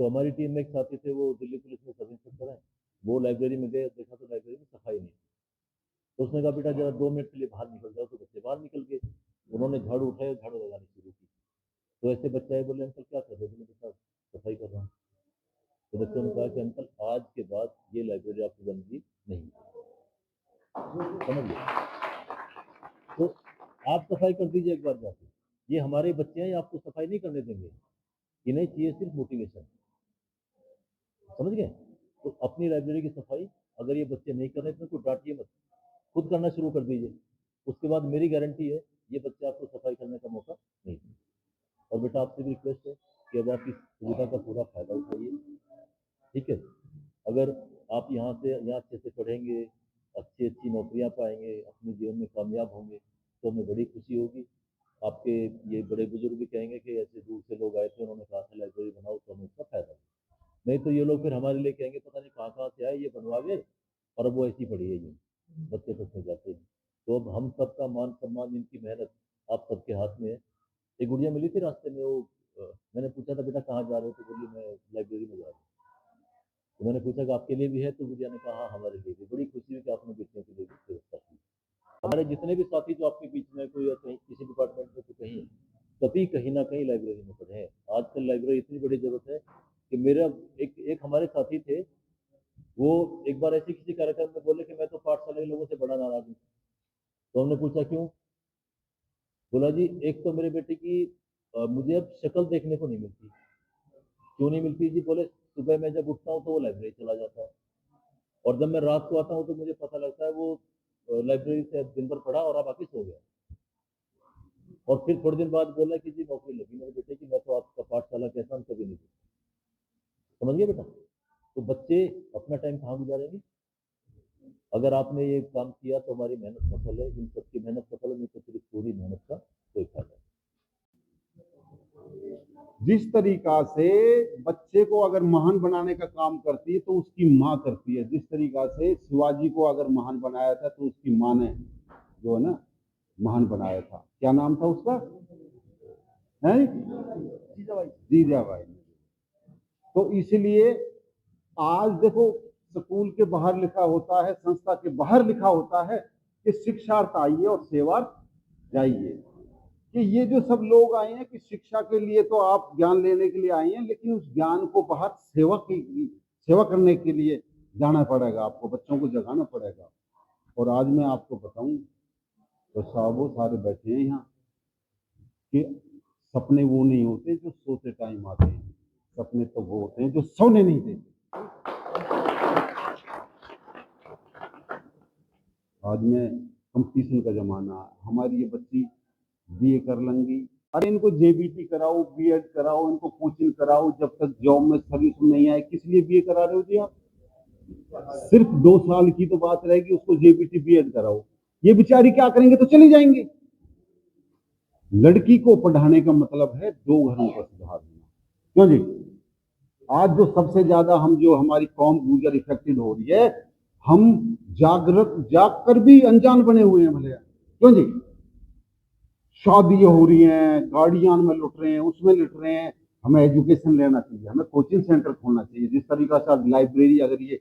तो हमारी टीम में एक साथी थे, वो दिल्ली पुलिस में सब इंस्पेक्टर हैं। वो लाइब्रेरी में गए, देखा तो लाइब्रेरी में सफाई नहीं। तो उसने कहा बेटा जरा 2 मिनट के लिए बाहर निकल जाओ, तो बच्चे बाहर निकल गए। उन्होंने झाड़ू उठाया, झाड़ू लगानी शुरू की। तो ऐसे बच्चा है, बोले अंकल क्या कर रहे हो? बोले बेटा सफाई कर रहा हूँ। तो बच्चों ने कहा कि अंकल आज के बाद ये लाइब्रेरी आपकी बंदी नहीं, समझ गए? तो आप सफाई कर दीजिए एक बार जाके। ये हमारे बच्चे हैं, ये आपको सफाई नहीं करने देंगे। इन्हें चाहिए सिर्फ मोटिवेशन, समझ गए? तो अपनी लाइब्रेरी की सफाई अगर ये बच्चे नहीं कर रहे तो कोई डांटिए मत, खुद करना शुरू कर दीजिए। उसके बाद मेरी गारंटी है ये बच्चे आपको सफाई करने का मौका नहीं देंगे। और बेटा आपसे भी रिक्वेस्ट है कि अब आप इस सुविधा का पूरा फायदा उठाइए, ठीक है? अगर आप यहाँ से यहाँ अच्छे से पढ़ेंगे, अच्छी अच्छी नौकरियाँ पाएंगे, अपने जीवन में कामयाब होंगे, तो हमें बड़ी खुशी होगी। आपके ये बड़े बुजुर्ग भी कहेंगे कि ऐसे दूर से लोग आए थे, उन्होंने कहा था लाइब्रेरी बनाओ, तो हमें इसका फायदा है। नहीं तो ये लोग फिर हमारे लिए कहेंगे पता नहीं कहाँ कहाँ से आए, ये बनवा गए और अब वो ऐसी पड़ी है, ये बच्चे फंसने जाते हैं। तो अब हम सबका मान सम्मान, इनकी मेहनत आप सबके हाथ में है। एक गुड़िया मिली थी रास्ते में, वो मैंने पूछा था बेटा कहाँ जा रहे हो, तो बोली मैं लाइब्रेरी में जा रहा हूँ। तो मैंने पूछा कि आपके लिए भी है? तो गुड़िया ने कहा हाँ हमारे लिए भी। बड़ी खुशी हुई कि आपने बेटियों के लिए भी व्यवस्था की। हमारे जितने भी साथी जो आपके बीच में कोई कहीं किसी डिपार्टमेंट में तो कहीं, सभी कहीं ना कहीं लाइब्रेरी में पढ़े हैं। आजकल लाइब्रेरी इतनी बड़ी जरूरत है कि मेरा एक हमारे साथी थे, वो एक बार ऐसे किसी कार्यक्रम में बोले कि मैं तो पाठशाला के लोगों से बड़ा नाराज हूँ। तो हमने पूछा क्यों? बोला जी एक तो मेरे बेटे की मुझे अब शक्ल देखने को नहीं मिलती। क्यों नहीं मिलती जी? बोले सुबह मैं जब उठता हूँ तो वो लाइब्रेरी चला जाता है, और जब मैं रात को आता हूँ तो मुझे पता लगता है वो लाइब्रेरी से दिन भर पढ़ा और अब आके सो गया। और फिर थोड़े दिन बाद बोला कि जी नौकरी लगी मेरे बेटे की, मैं तो आपका पाठशाला का एहसान कभी नहीं देखा। समझ गए बेटा? तो बच्चे अपना टाइम कहाँ गुजारेंगे? अगर आपने ये काम किया तो हमारी मेहनत सफल है, इन सबकी मेहनत सफल है, नहीं तो फिर इस पूरी मेहनत का कोई फायदा नहीं। जिस तरीका से बच्चे को अगर महान बनाने का काम करती है तो उसकी माँ करती है, जिस तरीका से शिवाजी को अगर महान बनाया था तो उसकी माँ ने जो है ना महान बनाया था। क्या नाम था उसका? है जीजाबाई। तो इसलिए आज देखो स्कूल के बाहर लिखा होता है, संस्था के बाहर लिखा होता है कि शिक्षार्थ आइए और सेवार्थ जाइए। कि ये जो सब लोग आए हैं कि शिक्षा के लिए तो आप ज्ञान लेने के लिए आए हैं, लेकिन उस ज्ञान को बाहर सेवा करने के लिए जाना पड़ेगा, आपको बच्चों को जगाना पड़ेगा। और आज मैं आपको बताऊं तो साहबों सारे बैठे हैं यहाँ कि सपने वो नहीं होते जो सोते टाइम आते हैं, सपने तो वो होते हैं जो सोने नहीं देते। आज में कंपटीशन का जमाना है, हमारी ये बच्ची बीए कर लेंगी, अरे इनको जेबीटी कराओ, बीएड कराओ, इनको कोचिंग कराओ, जब तक जॉब में सर्विस नहीं आए। किस लिए बीए करा रहे हो जी आप? सिर्फ 2 साल की तो बात रहेगी, उसको जेबीटी बीएड कराओ। ये बेचारी क्या करेंगे? तो चली जाएंगी। लड़की को पढ़ाने का मतलब है 2 घरों का सुधार होना। क्यों जी? आज जो सबसे ज्यादा जो हमारी कौम गुजर इफेक्टेड हो रही है, हम जाग कर भी अनजान बने हुए हैं भले। क्यों जी? शादियां हो रही हैं, गाड़ियां में लुट रहे हैं, उसमें लुट रहे हैं। हमें एजुकेशन लेना चाहिए, हमें कोचिंग सेंटर खोलना चाहिए। जिस तरीका से आज लाइब्रेरी अगर ये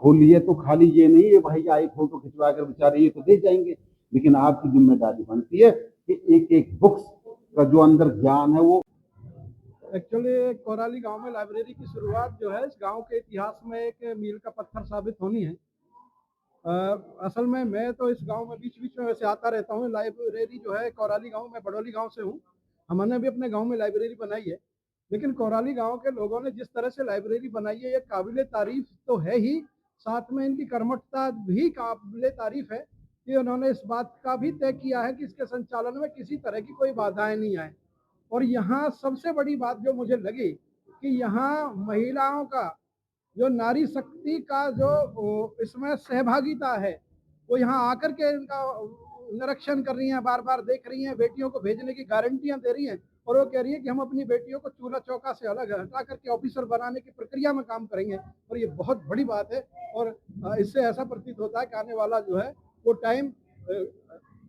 खोली है तो खाली ये नहीं है भाई आए फोटो खिंचवा कर बेचारे ये तो दे जाएंगे, लेकिन आपकी जिम्मेदारी बनती है कि एक एक बुक्स का जो अंदर ज्ञान है वो। एक्चुअली कोराली गांव में लाइब्रेरी की शुरुआत जो है इस गांव के इतिहास में एक मील का पत्थर साबित होनी है। असल में मैं तो इस गांव में बीच बीच में वैसे आता रहता हूँ। लाइब्रेरी जो है कोराली गांव में, बड़ौली गांव से हूँ, हमने भी अपने गांव में लाइब्रेरी बनाई है। लेकिन कोराली गांव के लोगों ने जिस तरह से लाइब्रेरी बनाई है ये काबिल तारीफ तो है ही, साथ में इनकी कर्मठता भी काबिल तारीफ है कि उन्होंने इस बात का भी तय किया है कि इसके संचालन में किसी तरह की कोई बाधाएं नहीं आए। और यहाँ सबसे बड़ी बात जो मुझे लगी कि यहाँ महिलाओं का जो नारी शक्ति का जो इसमें सहभागिता है वो यहाँ आकर के इनका निरीक्षण कर रही हैं, बार बार देख रही हैं, बेटियों को भेजने की गारंटियां दे रही हैं। और वो कह रही है कि हम अपनी बेटियों को चूल्हा चौका से अलग हटा करके ऑफिसर बनाने की प्रक्रिया में काम करेंगे। और ये बहुत बड़ी बात है। और इससे ऐसा प्रतीत होता है कि आने वाला जो है वो टाइम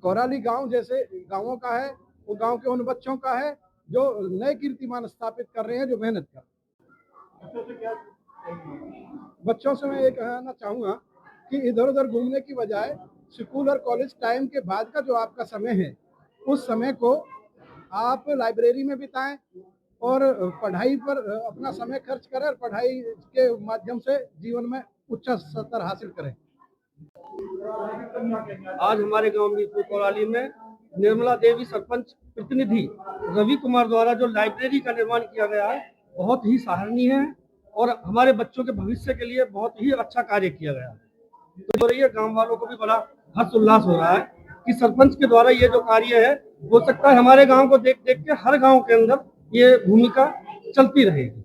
कोराली गांव जैसे गांवों का है, वो गांव के उन बच्चों का है जो नए कीर्तिमान स्थापित कर रहे हैं, जो मेहनत कर रहे हैं। बच्चों से मैं ये कहना चाहूँगा कि इधर उधर घूमने की बजाय स्कूल और कॉलेज टाइम के बाद का जो आपका समय है, उस समय को आप लाइब्रेरी में बिताएं और पढ़ाई पर अपना समय खर्च करें और पढ़ाई के माध्यम से जीवन में उच्च स्तर हासिल करें। आज हमारे गांव मीरपुर कोराली में निर्मला देवी सरपंच प्रतिनिधि रवि कुमार द्वारा जो लाइब्रेरी का निर्माण किया गया है, बहुत ही सराहनीय है और हमारे बच्चों के भविष्य के लिए बहुत ही अच्छा कार्य किया गया है। तो हो रही है, गांव वालों को भी बड़ा हर्ष उल्लास हो रहा है कि सरपंच के द्वारा ये जो कार्य है, हो सकता है हमारे गांव को देख देख के हर गांव के अंदर ये भूमिका चलती रहेगी।